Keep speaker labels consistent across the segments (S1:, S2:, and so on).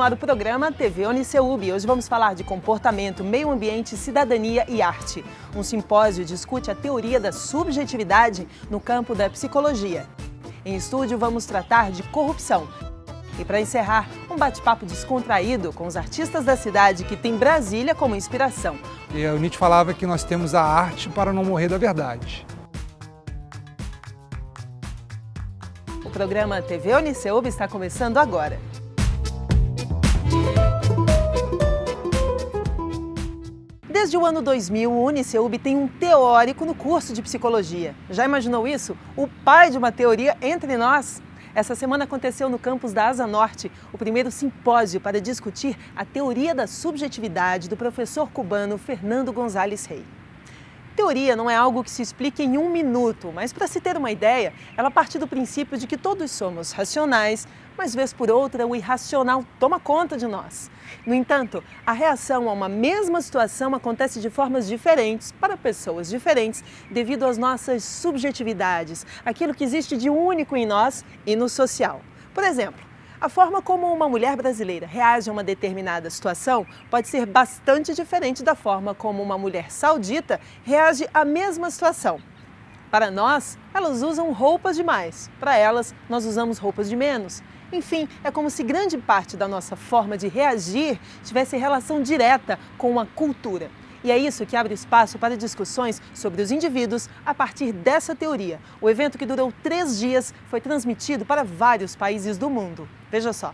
S1: ar o programa TV Uniceub. Hoje vamos falar de comportamento, meio ambiente, cidadania e arte. Um simpósio discute a teoria da subjetividade no campo da psicologia. Em estúdio vamos tratar de corrupção. E para encerrar, um bate-papo descontraído com os artistas da cidade que tem Brasília como inspiração.
S2: E o Nietzsche falava que nós temos a arte para não morrer da verdade.
S1: O programa TV Uniceub está começando agora. Desde o ano 2000, o Uniceub tem um teórico no curso de psicologia. Já imaginou isso? O pai de uma teoria entre nós? Essa semana aconteceu no campus da Asa Norte o primeiro simpósio para discutir a teoria da subjetividade do professor cubano Fernando González Rey. Teoria não é algo que se explique em um minuto, mas para se ter uma ideia, ela parte do princípio de que todos somos racionais, mas vez por outra o irracional toma conta de nós. No entanto, a reação a uma mesma situação acontece de formas diferentes para pessoas diferentes devido às nossas subjetividades, aquilo que existe de único em nós e no social. Por exemplo, a forma como uma mulher brasileira reage a uma determinada situação pode ser bastante diferente da forma como uma mulher saudita reage à mesma situação. Para nós, elas usam roupas demais. Para elas, nós usamos roupas de menos. Enfim, é como se grande parte da nossa forma de reagir tivesse relação direta com a cultura. E é isso que abre espaço para discussões sobre os indivíduos a partir dessa teoria. O evento, que durou 3 dias, foi transmitido para vários países do mundo. Veja só.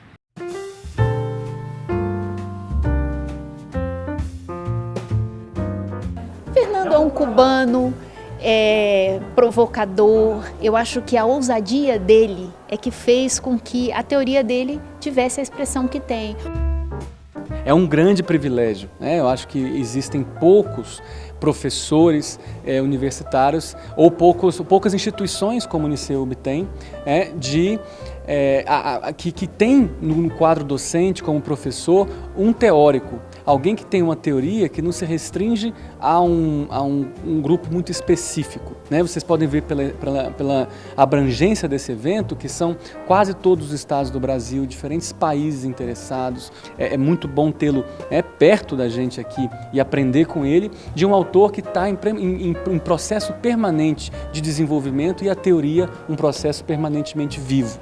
S3: Fernando é um cubano provocador. Eu acho que a ousadia dele é que fez com que a teoria dele tivesse a expressão que tem.
S4: É um grande privilégio, né? Eu acho que existem poucos professores universitários ou poucas instituições como o Uniceub tem, que tem no quadro docente como professor um teórico. Alguém que tem uma teoria que não se restringe a um grupo muito específico, né? Vocês podem ver pela abrangência desse evento que são quase todos os estados do Brasil, diferentes países interessados. É muito bom tê-lo perto da gente aqui e aprender com ele, de um autor que está em processo permanente de desenvolvimento e a teoria um processo permanentemente vivo.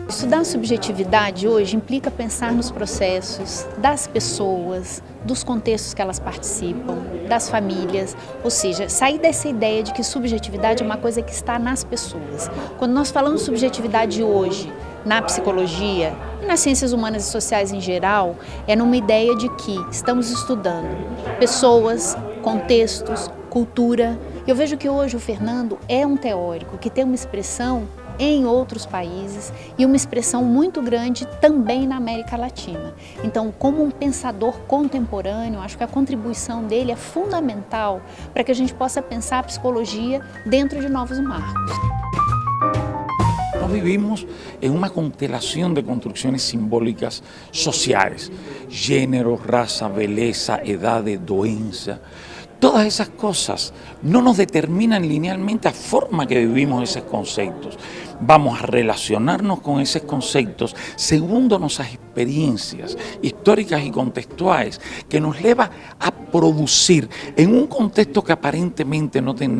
S3: Estudar a subjetividade hoje implica pensar nos processos das pessoas, dos contextos que elas participam, das famílias, ou seja, sair dessa ideia de que subjetividade é uma coisa que está nas pessoas. Quando nós falamos subjetividade hoje, na psicologia e nas ciências humanas e sociais em geral, é numa ideia de que estamos estudando pessoas, contextos, cultura. Eu vejo que hoje o Fernando é um teórico que tem uma expressão em outros países e uma expressão muito grande também na América Latina. Então, como um pensador contemporâneo, acho que a contribuição dele é fundamental para que a gente possa pensar a psicologia dentro de novos marcos.
S5: Nós vivimos em uma constelação de construções simbólicas sociais: gênero, raça, beleza, idade, doença. Todas esas cosas no nos determinan linealmente a forma que vivimos esos conceptos. Vamos a relacionarnos con esos conceptos segundo nuestras experiencias históricas y contextuales, que nos lleva a producir, en un contexto que aparentemente no tiene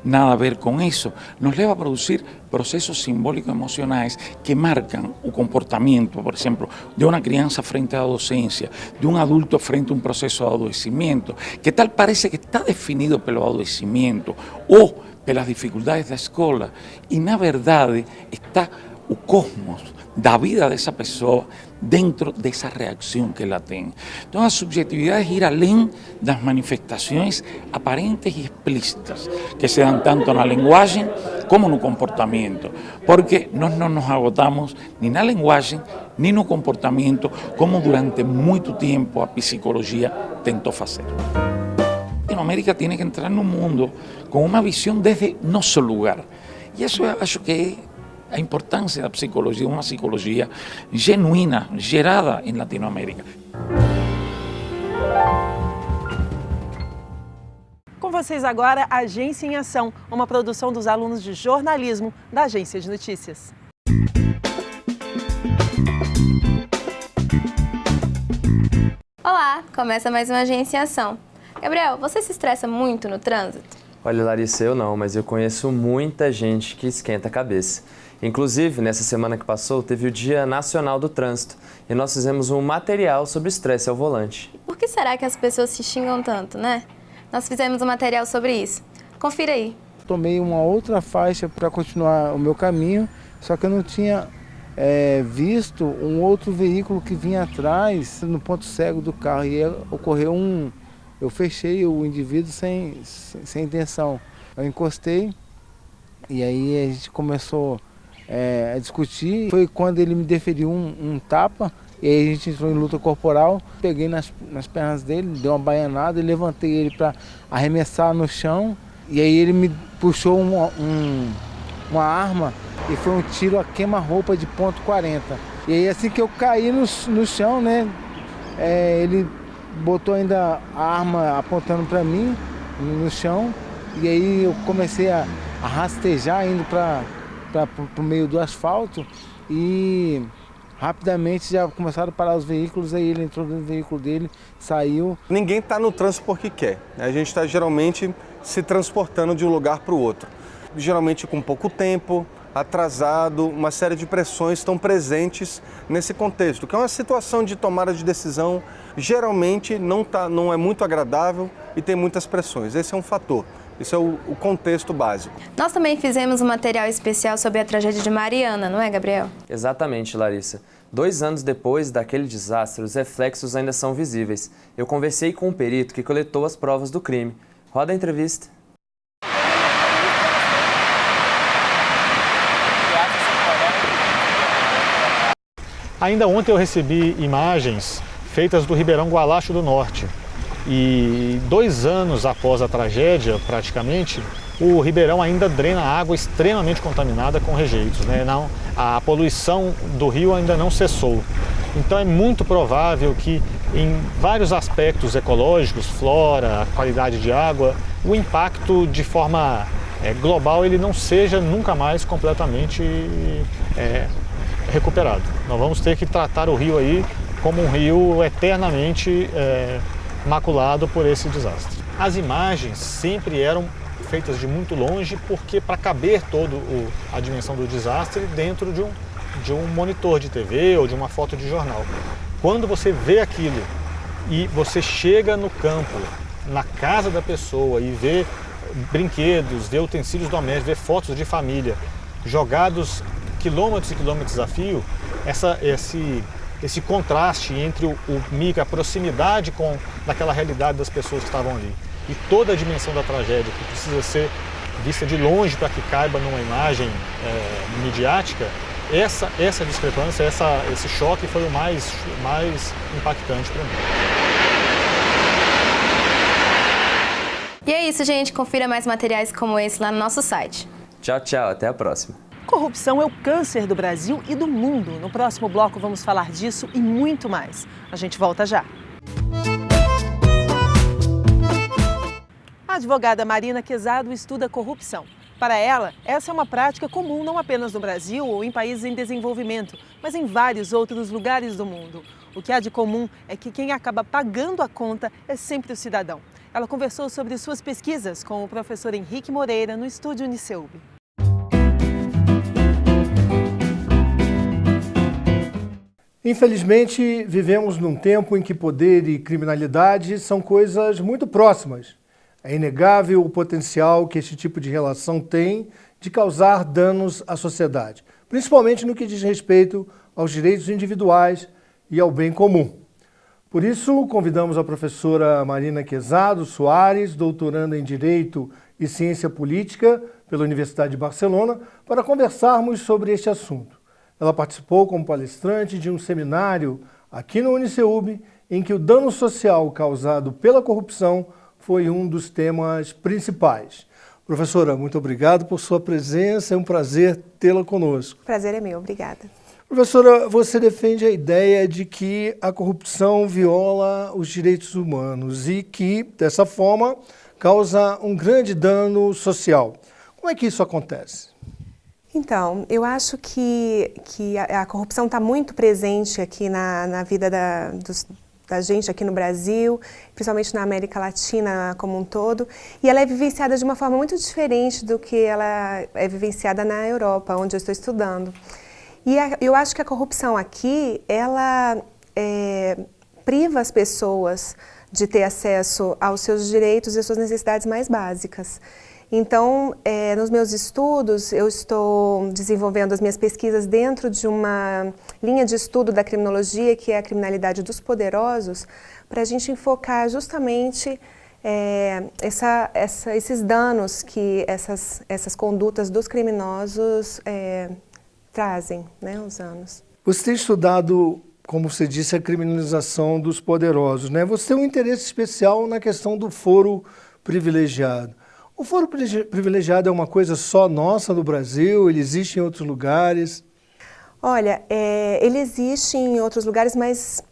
S5: nada a ver con eso, nos lleva a producir procesos simbólicos emocionales que marcan un comportamiento, por ejemplo, de una crianza frente a la docencia, de un adulto frente a un proceso de adoecimiento, que tal parece que está definido pelo adoecimiento ou pelas dificuldades da escola, e na verdade está o cosmos da vida dessa pessoa dentro dessa reação que ela tem. Então a subjetividade é ir além das manifestações aparentes e explícitas que se dão tanto na linguagem como no comportamento, porque nós não nos agotamos nem na linguagem nem no comportamento, como durante muito tempo a psicologia tentou fazer. Latinoamérica tiene que entrar en un mundo con una visión desde nuestro lugar. Y eso acho que es la importancia de la psicología, una psicología genuína, gerada en Latinoamérica.
S1: Com vocês agora, Agência em Ação, uma produção dos alunos de jornalismo da Agência de Notícias.
S6: Começa mais uma Agência em Ação. Gabriel, você se estressa muito no trânsito?
S7: Olha, Larissa, eu não, mas eu conheço muita gente que esquenta a cabeça. Inclusive, nessa semana que passou, teve o Dia Nacional do Trânsito e nós fizemos um material sobre estresse ao volante.
S6: Por que será que as pessoas se xingam tanto, né? Nós fizemos um material sobre isso. Confira aí.
S8: Tomei uma outra faixa para continuar o meu caminho, só que eu não tinha visto um outro veículo que vinha atrás no ponto cego do carro e ocorreu eu fechei o indivíduo sem intenção. Eu encostei e aí a gente começou a discutir. Foi quando ele me deferiu um tapa e aí a gente entrou em luta corporal. Peguei nas pernas dele, dei uma baianada e levantei ele para arremessar no chão. E aí ele me puxou uma arma e foi um tiro a queima-roupa de .40. E aí assim que eu caí no chão, né, ele botou ainda a arma apontando para mim no chão. E aí eu comecei a rastejar indo para o meio do asfalto e rapidamente já começaram a parar os veículos, aí ele entrou no veículo dele, saiu.
S9: Ninguém está no trânsito porque quer. A gente está geralmente se transportando de um lugar para o outro. Geralmente com pouco tempo, atrasado, uma série de pressões estão presentes nesse contexto, que é uma situação de tomada de decisão, geralmente não é muito agradável e tem muitas pressões. Esse é um fator. Isso é o contexto básico.
S6: Nós também fizemos um material especial sobre a tragédia de Mariana, não é, Gabriel?
S7: Exatamente, Larissa. 2 anos depois daquele desastre, os reflexos ainda são visíveis. Eu conversei com um perito que coletou as provas do crime. Roda a entrevista.
S10: Ainda ontem eu recebi imagens feitas do Ribeirão Gualacho do Norte. E 2 anos após a tragédia, praticamente, o Ribeirão ainda drena água extremamente contaminada com rejeitos, né? A poluição do rio ainda não cessou. Então é muito provável que em vários aspectos ecológicos, flora, qualidade de água, o impacto de forma global ele não seja nunca mais completamente recuperado. Nós vamos ter que tratar o rio aí como um rio eternamente maculado por esse desastre. As imagens sempre eram feitas de muito longe porque para caber toda a dimensão do desastre dentro de um monitor de TV ou de uma foto de jornal. Quando você vê aquilo e você chega no campo, na casa da pessoa e vê brinquedos, vê utensílios domésticos, vê fotos de família jogados quilômetros e quilômetros a fio, esse contraste entre o micro, a proximidade daquela realidade das pessoas que estavam ali e toda a dimensão da tragédia que precisa ser vista de longe para que caiba numa imagem midiática, essa discrepância, esse choque foi o mais impactante para mim.
S6: E é isso, gente. Confira mais materiais como esse lá no nosso site.
S7: Tchau, tchau. Até a próxima.
S1: Corrupção é o câncer do Brasil e do mundo. No próximo bloco vamos falar disso e muito mais. A gente volta já. A advogada Marina Quezado estuda corrupção. Para ela, essa é uma prática comum não apenas no Brasil ou em países em desenvolvimento, mas em vários outros lugares do mundo. O que há de comum é que quem acaba pagando a conta é sempre o cidadão. Ela conversou sobre suas pesquisas com o professor Henrique Moreira no estúdio Uniceub.
S11: Infelizmente, vivemos num tempo em que poder e criminalidade são coisas muito próximas. É inegável o potencial que esse tipo de relação tem de causar danos à sociedade, principalmente no que diz respeito aos direitos individuais e ao bem comum. Por isso, convidamos a professora Marina Quezado Soares, doutoranda em Direito e Ciência Política pela Universidade de Barcelona, para conversarmos sobre este assunto. Ela participou como palestrante de um seminário aqui no Uniceub, em que o dano social causado pela corrupção foi um dos temas principais. Professora, muito obrigado por sua presença, é um prazer tê-la conosco.
S12: O prazer é meu, obrigada.
S11: Professora, você defende a ideia de que a corrupção viola os direitos humanos e que, dessa forma, causa um grande dano social. Como é que isso acontece?
S12: Então, eu acho que a corrupção está muito presente aqui na vida gente aqui no Brasil, principalmente na América Latina como um todo, e ela é vivenciada de uma forma muito diferente do que ela é vivenciada na Europa, onde eu estou estudando. E eu acho que a corrupção aqui, ela priva as pessoas de ter acesso aos seus direitos e às suas necessidades mais básicas. Então, nos meus estudos, eu estou desenvolvendo as minhas pesquisas dentro de uma linha de estudo da criminologia, que é a criminalidade dos poderosos, para a gente enfocar justamente esses danos que essas condutas dos criminosos trazem, né, os anos.
S11: Você tem estudado, como você disse, a criminalização dos poderosos, né? Você tem um interesse especial na questão do foro privilegiado. O foro privilegiado é uma coisa só nossa no Brasil? Ele existe em outros lugares?
S12: Olha, ele existe em outros lugares, mas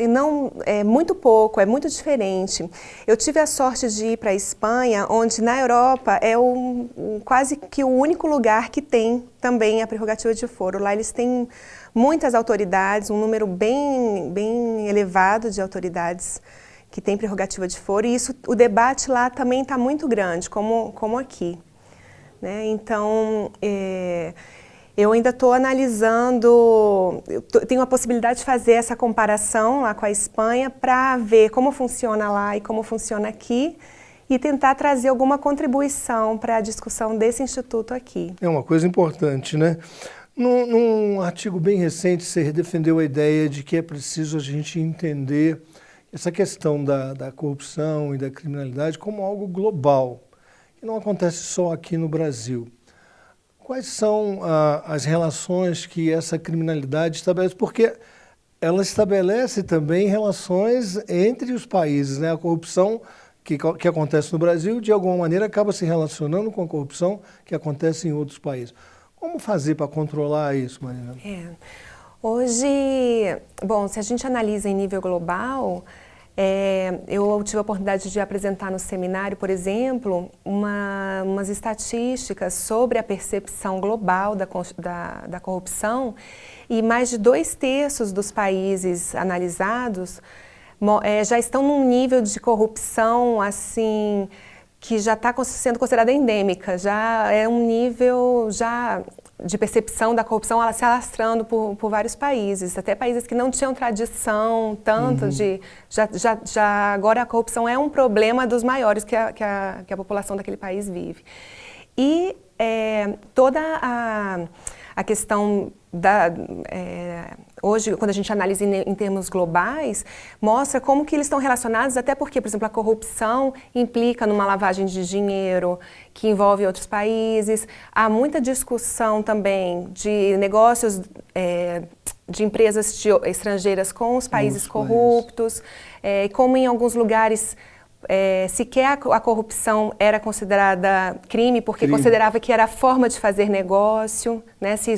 S12: não, muito pouco, é muito diferente. Eu tive a sorte de ir para a Espanha, onde na Europa é quase que o único lugar que tem também a prerrogativa de foro. Lá eles têm muitas autoridades, um número bem elevado de autoridades que tem prerrogativa de foro, e o debate lá também está muito grande, como aqui, né? Então, eu ainda estou analisando, tenho a possibilidade de fazer essa comparação lá com a Espanha para ver como funciona lá e como funciona aqui e tentar trazer alguma contribuição para a discussão desse instituto aqui.
S11: É uma coisa importante, né? Num artigo bem recente, você defendeu a ideia de que é preciso a gente entender essa questão da corrupção e da criminalidade como algo global, que não acontece só aqui no Brasil. Quais são as relações que essa criminalidade estabelece? Porque ela estabelece também relações entre os países, né? A corrupção que acontece no Brasil, de alguma maneira, acaba se relacionando com a corrupção que acontece em outros países. Como fazer para controlar isso, Marina?
S12: Hoje, bom, se a gente analisa em nível global, eu tive a oportunidade de apresentar no seminário, por exemplo, umas estatísticas sobre a percepção global da corrupção, e mais de 2/3 dos países analisados já estão num nível de corrupção assim que já está sendo considerada endêmica, já é um nível de percepção da corrupção, ela se alastrando por vários países, até países que não tinham tradição tanto agora a corrupção é um problema dos maiores que a população daquele país vive. E toda a questão hoje, quando a gente analisa em termos globais, mostra como que eles estão relacionados, até porque, por exemplo, a corrupção implica numa lavagem de dinheiro que envolve outros países. Há muita discussão também de negócios de empresas estrangeiras com os países corruptos, como em alguns lugares sequer a corrupção era considerada crime, porque considerava que era a forma de fazer negócio, né? Se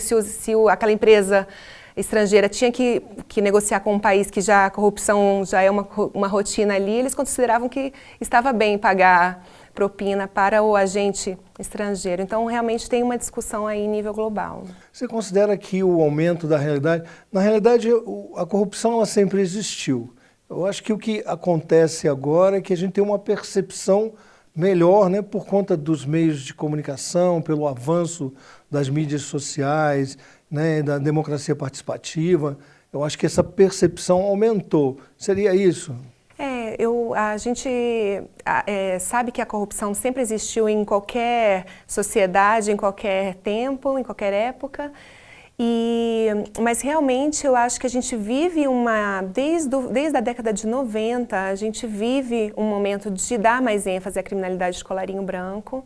S12: aquela empresa estrangeira tinha que negociar com um país que já a corrupção já é uma rotina ali, eles consideravam que estava bem pagar propina para o agente estrangeiro. Então, realmente tem uma discussão aí em nível global.
S11: Você considera que o aumento da realidade... Na realidade, a corrupção ela sempre existiu. Eu acho que o que acontece agora é que a gente tem uma percepção melhor, né, por conta dos meios de comunicação, pelo avanço das mídias sociais, né, da democracia participativa. Eu acho que essa percepção aumentou. Seria isso?
S12: A gente sabe que a corrupção sempre existiu em qualquer sociedade, em qualquer tempo, em qualquer época. Mas realmente eu acho que a gente vive desde a década de 90, a gente vive um momento de dar mais ênfase à criminalidade de colarinho branco.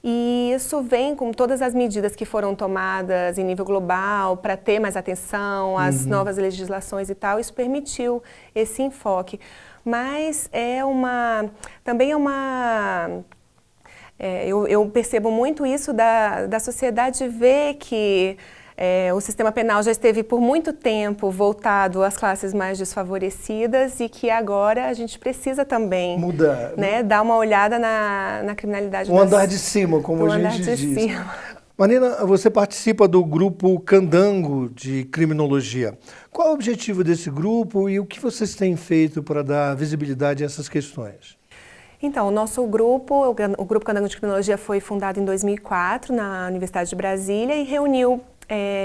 S12: E isso vem com todas as medidas que foram tomadas em nível global para ter mais atenção às novas legislações e tal. Isso permitiu esse enfoque. Mas também é uma... eu percebo muito isso da sociedade ver que o sistema penal já esteve por muito tempo voltado às classes mais desfavorecidas e que agora a gente precisa também mudar, né, dar uma olhada na criminalidade.
S11: Andar de cima, como a gente diz. Marina, você participa do grupo Candango de Criminologia. Qual é o objetivo desse grupo e o que vocês têm feito para dar visibilidade a essas questões?
S12: Então, o nosso grupo, o Grupo Candango de Criminologia, foi fundado em 2004 na Universidade de Brasília e reuniu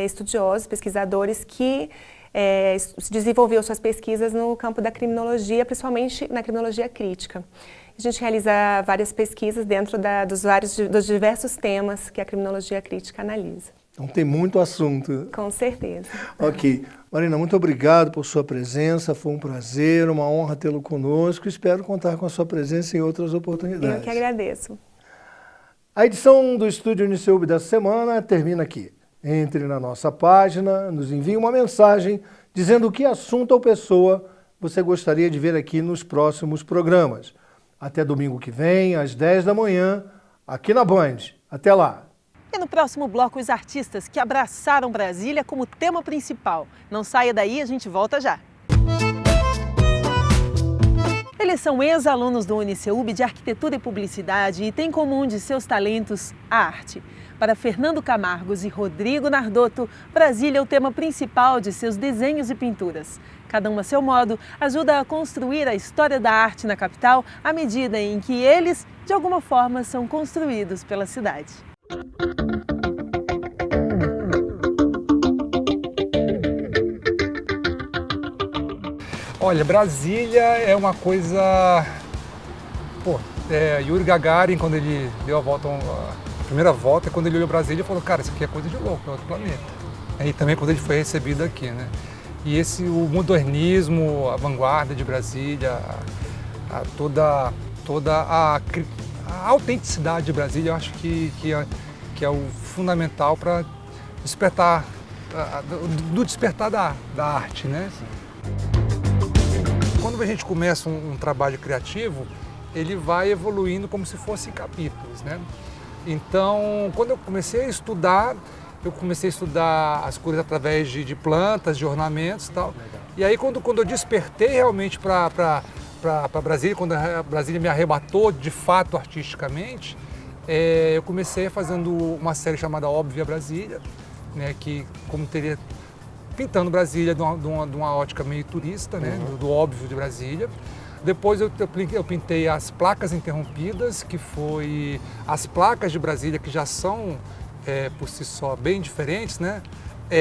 S12: estudiosos, pesquisadores que desenvolveu suas pesquisas no campo da criminologia, principalmente na criminologia crítica. A gente realiza várias pesquisas dentro dos diversos temas que a criminologia crítica analisa.
S11: Então tem muito assunto.
S12: Com certeza.
S11: Ok. Marina, muito obrigado por sua presença, foi um prazer, uma honra tê-lo conosco. Espero contar com a sua presença em outras oportunidades.
S12: Eu que agradeço.
S11: A edição do Estúdio Uniceub dessa semana termina aqui. Entre na nossa página, nos envie uma mensagem dizendo que assunto ou pessoa você gostaria de ver aqui nos próximos programas. Até domingo que vem, às 10 da manhã, aqui na Band. Até lá!
S1: E no próximo bloco, os artistas que abraçaram Brasília como tema principal. Não saia daí, a gente volta já. Eles são ex-alunos do Uniceub de Arquitetura e Publicidade e têm em comum de seus talentos a arte. Para Fernando Camargos e Rodrigo Nardotto, Brasília é o tema principal de seus desenhos e pinturas. Cada um a seu modo, ajuda a construir a história da arte na capital à medida em que eles, de alguma forma, são construídos pela cidade.
S2: Olha, Brasília é uma coisa... Yuri Gagarin, quando ele deu a primeira volta, quando ele olhou Brasília, falou, cara, isso aqui é coisa de louco, é outro planeta. E também quando ele foi recebido aqui, né? E o modernismo, a vanguarda de Brasília, toda a autenticidade de Brasília, eu acho que é o fundamental para despertar, do despertar da arte, né? Quando a gente começa um trabalho criativo, ele vai evoluindo como se fossem capítulos, né? Então, quando eu comecei a estudar as cores através de plantas, de ornamentos e tal. E aí, quando eu despertei realmente para Brasília, quando a Brasília me arrebatou de fato artisticamente, eu comecei fazendo uma série chamada Óbvia Brasília, né, que pintando Brasília de uma ótica meio turista, né, do óbvio de Brasília. Depois eu pintei as placas interrompidas, que foi as placas de Brasília que já são, por si só, bem diferentes, né?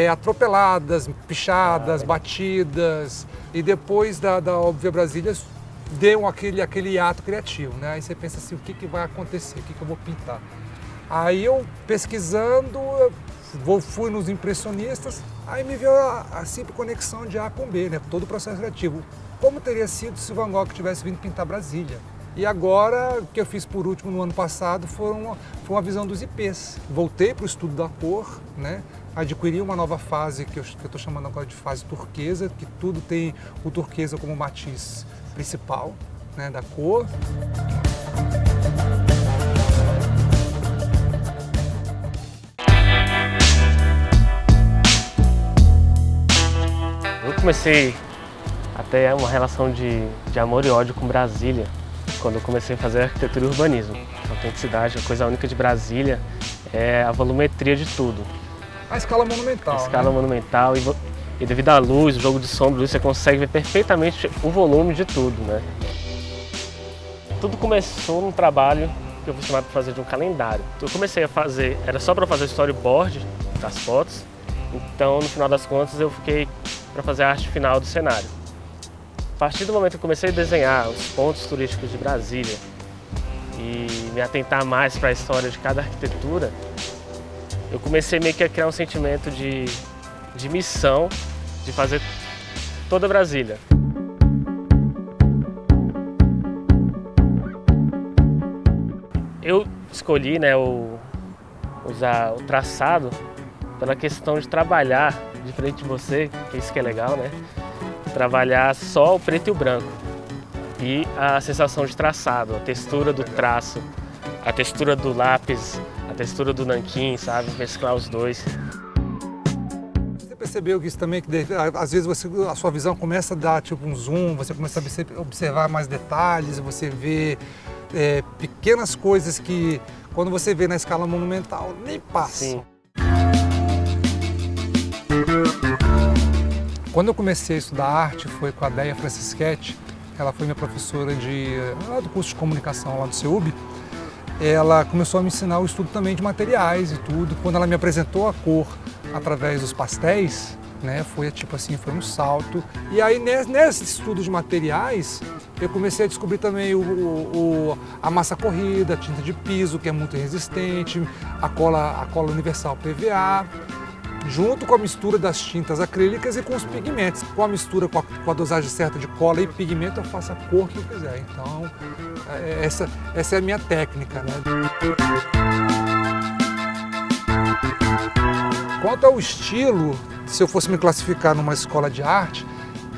S2: Atropeladas, pichadas, batidas. E depois da Óbvia Brasília deu aquele ato criativo, né? Aí você pensa assim, o que vai acontecer, o que eu vou pintar? Aí eu pesquisando, fui nos impressionistas, aí me veio a simples conexão de A com B, né? Todo o processo criativo. Como teria sido se Van Gogh tivesse vindo pintar Brasília? E agora, o que eu fiz por último no ano passado foi uma visão dos IPs. Voltei para o estudo da cor, né? Adquiri uma nova fase que eu estou chamando agora de fase turquesa, que tudo tem o turquesa como matiz principal, né, da cor.
S13: Eu comecei até uma relação de amor e ódio com Brasília, quando eu comecei a fazer arquitetura e urbanismo. A autenticidade, a coisa única de Brasília é a volumetria de tudo.
S2: A escala monumental.
S13: A escala monumental e devido à luz, o jogo de sombra, você consegue ver perfeitamente o volume de tudo, né? Tudo começou num trabalho que eu fui chamado para fazer de um calendário. Eu comecei a fazer, era só para fazer o storyboard das fotos, então no final das contas eu fiquei para fazer a arte final do cenário. A partir do momento que eu comecei a desenhar os pontos turísticos de Brasília e me atentar mais para a história de cada arquitetura, eu comecei meio que a criar um sentimento de missão de fazer toda Brasília. Eu escolhi, né, usar o traçado pela questão de trabalhar, diferente de você, que isso que é legal, né? Trabalhar só o preto e o branco e a sensação de traçado, a textura do traço, a textura do lápis, a textura do nanquim, sabe? Mesclar os dois.
S2: Você percebeu que isso também, que às vezes a sua visão começa a dar tipo um zoom, você começa a observar mais detalhes, você vê pequenas coisas que quando você vê na escala monumental, nem passa.
S13: Sim.
S2: Quando eu comecei a estudar arte, foi com a Deia Francischetti, ela foi minha professora do curso de comunicação lá do CEUB. Ela começou a me ensinar o estudo também de materiais e tudo. Quando ela me apresentou a cor através dos pastéis, né, foi tipo assim, foi um salto. E aí nesse estudo de materiais, eu comecei a descobrir também a massa corrida, a tinta de piso, que é muito resistente, a cola universal PVA, junto com a mistura das tintas acrílicas e com os pigmentos. Com a mistura, com a dosagem certa de cola e pigmento, eu faço a cor que eu quiser. Então, essa é a minha técnica, né? Quanto ao estilo, se eu fosse me classificar numa escola de arte,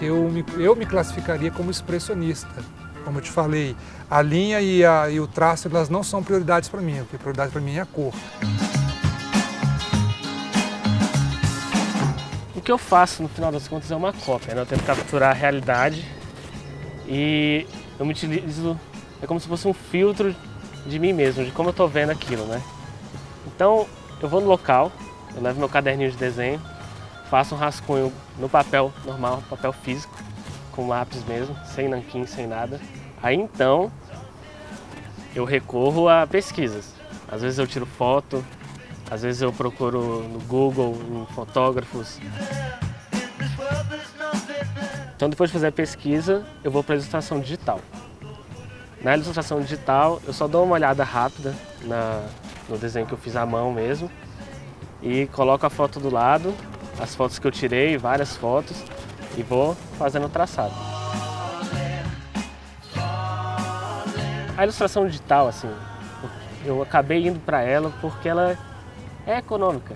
S2: eu me classificaria como expressionista. Como eu te falei, a linha e o traço, elas não são prioridades para mim. A prioridade para mim é a cor.
S13: O que eu faço, no final das contas, é uma cópia, né? Eu tento capturar a realidade e eu me utilizo, é como se fosse um filtro de mim mesmo, de como eu estou vendo aquilo, né? Então, eu vou no local, eu levo meu caderninho de desenho, faço um rascunho no papel normal, papel físico, com lápis mesmo, sem nanquim, sem nada. Aí, então, eu recorro a pesquisas. Às vezes eu tiro foto, às vezes eu procuro no Google, em fotógrafos. Então, depois de fazer a pesquisa, eu vou para a ilustração digital. Na ilustração digital, eu só dou uma olhada rápida no desenho que eu fiz à mão mesmo e coloco a foto do lado, as fotos que eu tirei, várias fotos, e vou fazendo o traçado. A ilustração digital, assim, eu acabei indo para ela porque ela é econômica.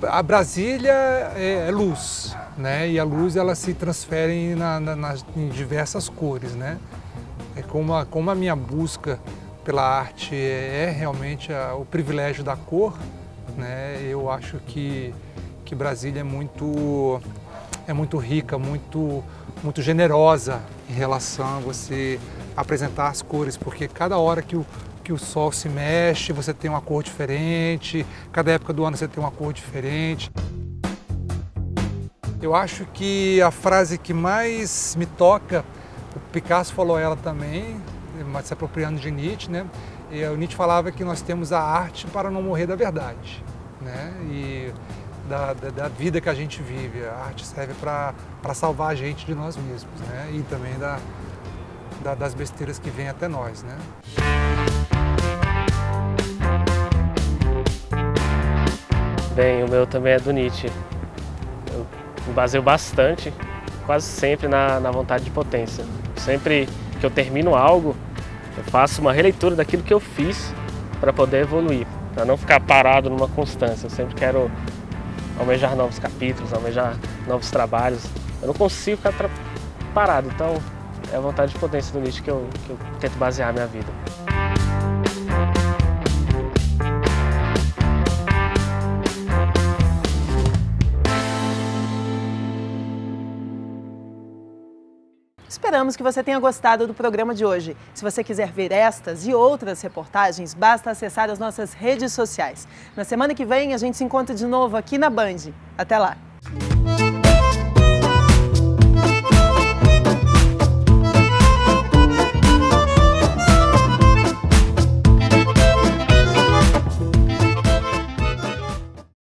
S2: A Brasília é luz, né? E a luz ela se transfere em diversas cores, né? É como a minha busca pela arte é realmente o privilégio da cor, né? Eu acho que Brasília é muito rica, muito generosa em relação a você apresentar as cores, porque cada hora que o sol se mexe, você tem uma cor diferente, cada época do ano você tem uma cor diferente. Eu acho que a frase que mais me toca, o Picasso falou ela também, se apropriando de Nietzsche, né? E o Nietzsche falava que nós temos a arte para não morrer da verdade, né? E da vida que a gente vive. A arte serve para salvar a gente de nós mesmos, né? E também das besteiras que vêm até nós, né?
S13: Bem, o meu também é do Nietzsche. Eu me baseio bastante, quase sempre na vontade de potência. Sempre que eu termino algo, eu faço uma releitura daquilo que eu fiz para poder evoluir, para não ficar parado numa constância. Eu sempre quero almejar novos capítulos, almejar novos trabalhos. Eu não consigo ficar parado, então é a vontade de potência do Nietzsche que eu tento basear a minha vida.
S1: Esperamos que você tenha gostado do programa de hoje. Se você quiser ver estas e outras reportagens, basta acessar as nossas redes sociais. Na semana que vem, a gente se encontra de novo aqui na Band. Até lá!